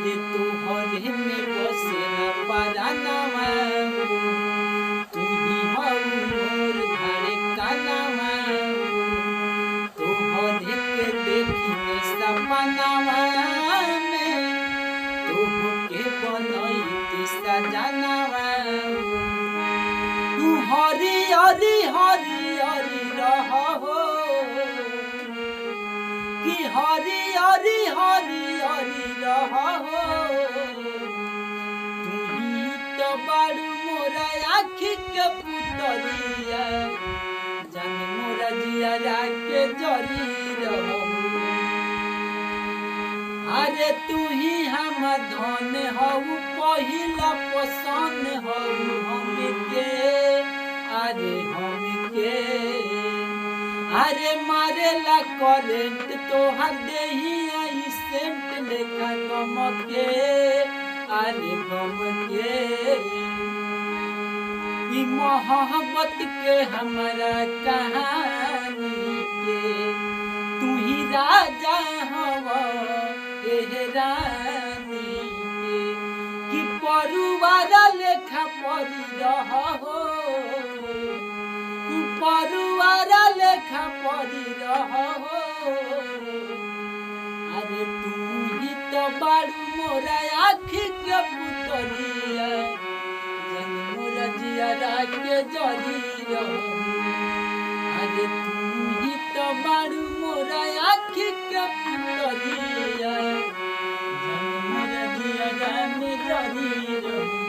अरे तोहरे में बसेला परानवा तू ही हऊ मोर धड़कनवा तोहरे के देखी के सपनवा में तोहके बनैती सजनवा तू हरी हरी हरी हरी रहो कि हरी हरी हरी हरी रहो तुही तो बारू मोरा आँखी के पुतरिया जन मोरा जिया के जरी रहो अरे तुही हम धन हऊ पहिला पसंद हऊ हमके अरे हमके अरे मारेला करेंट तोहर देहिया ई सेंट लेखा गमके अरे गमके ई मोहब्बत के हमारा कहानी के तू ही राजा हवा ए रानी के कि परुवारा लेखा परी रहो परुवारा लेखा परी रहो अरे तू ही तो बारू मोरा आँखी के पुतरिया जन मोरा जिया के जरी रहो अरे तू ही तो बारू मोरा आँखी के पुतरिया जन मोरा जिया में जरी रहो।